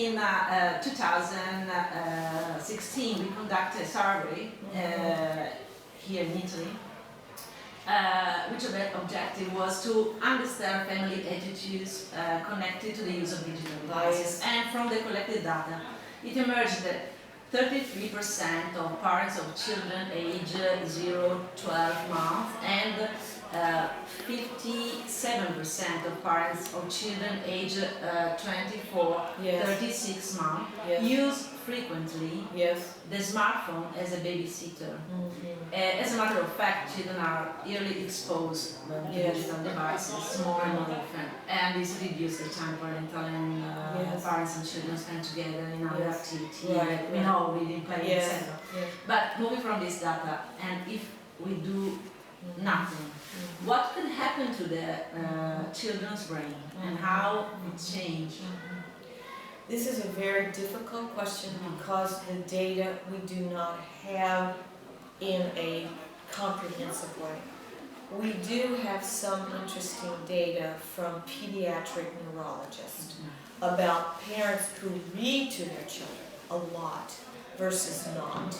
in 2016 we conducted a survey here in Italy, which objective was to understand family attitudes connected to the use of digital devices. And from the collected data, it emerged that 33% of parents of children age 0-12 months and 57% of parents of children age 24-36 months use frequently the smartphone as a babysitter. As a matter of fact, children are yearly exposed to digital devices more and more often, and this reduces the time parental and parents and children spend together in other activities. We know, reading, playing, etc. But moving from this data, and if we do nothing, what can happen to the children's brain and how it changes? This is a very difficult question because the data we do not have in a comprehensive way. We do have some interesting data from pediatric neurologists about parents who read to their children a lot versus not.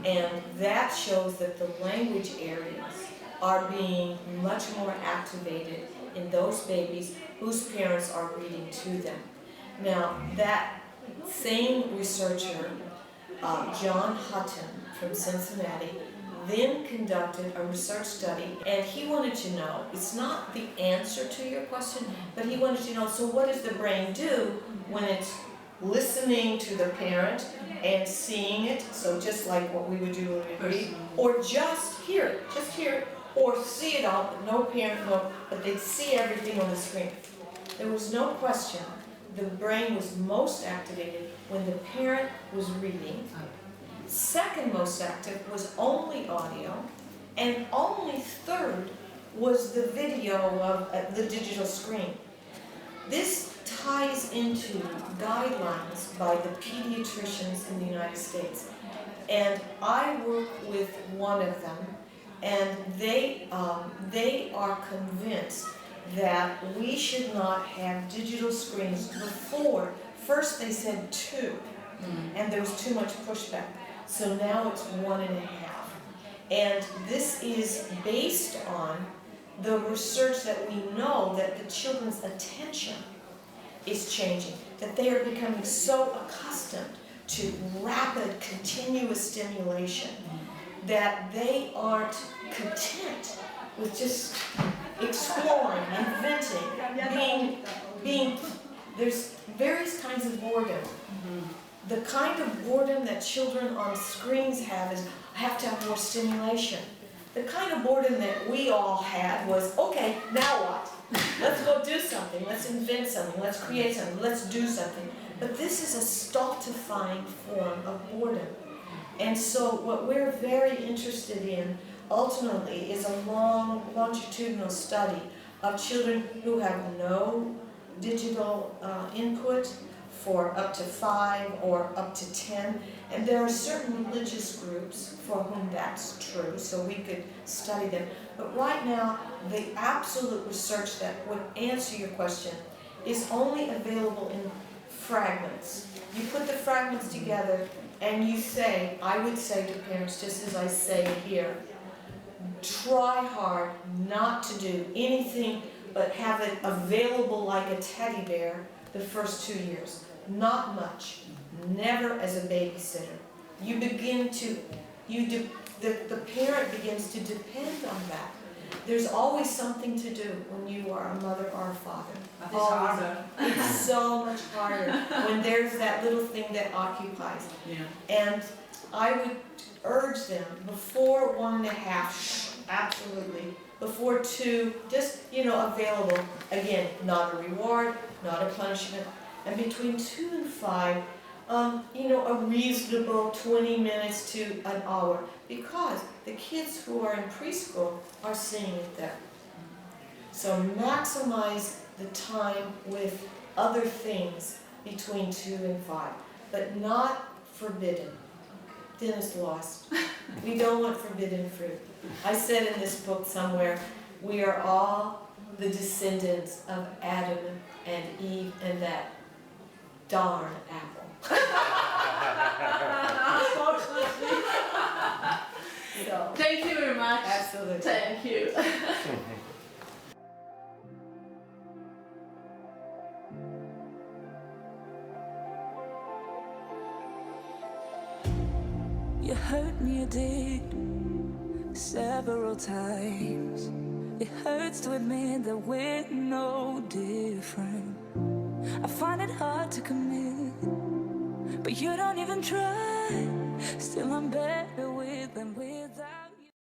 And that shows that the language areas are being much more activated in those babies whose parents are reading to them. Now, that same researcher, John Hutton from Cincinnati, then conducted a research study, and he wanted to know, it's not the answer to your question, but he wanted to know, so what does the brain do when it's listening to the parent and seeing it, so just like what we would do when we read, or just hear it, or see it all, but no parent, but they'd see everything on the screen. There was no question. The brain was most activated when the parent was reading. Second most active was only audio, and only third was the video of the digital screen. This ties into guidelines by the pediatricians in the United States. And I work with one of them, and they are convinced that we should not have digital screens before. First they said 2, and there was too much pushback. So now it's 1.5. And this is based on the research that we know that the children's attention is changing, that they are becoming so accustomed to rapid, continuous stimulation that they aren't content with just exploring, inventing, there's various kinds of boredom. The kind of boredom that children on screens have is, I have to have more stimulation. The kind of boredom that we all had was, okay, now what? Let's go do something, let's invent something, let's create something, let's do something. But this is a stultifying form of boredom. And so what we're very interested in ultimately is a long longitudinal study of children who have no digital input for up to 5 or up to 10. And there are certain religious groups for whom that's true, so we could study them. But right now, the absolute research that would answer your question is only available in fragments. You put the fragments together and you say, I would say to parents, just as I say here, try hard not to do anything but have it available like a teddy bear the first 2 years. Not much. Never as a babysitter. You begin to, the parent begins to depend on that. There's always something to do when you are a mother or a father. It's harder. It's so much harder when there's that little thing that occupies. And I would urge them before 1.5, absolutely. Before 2, just, available. Again, not a reward, not a punishment. And between 2 and 5, a reasonable 20 minutes to an hour, because the kids who are in preschool are seeing it there. So maximize the time with other things between 2 and 5, but not forbidden. Then it's lost. We don't want forbidden fruit. I said in this book somewhere, we are all the descendants of Adam and Eve, and that darn apple. Unfortunately. So, Thank you very much. absolutely. Thank you. You hurt me, you did, several times. It hurts to admit that we're no different. I find it hard to commit, but you don't even try. Still I'm better with than without.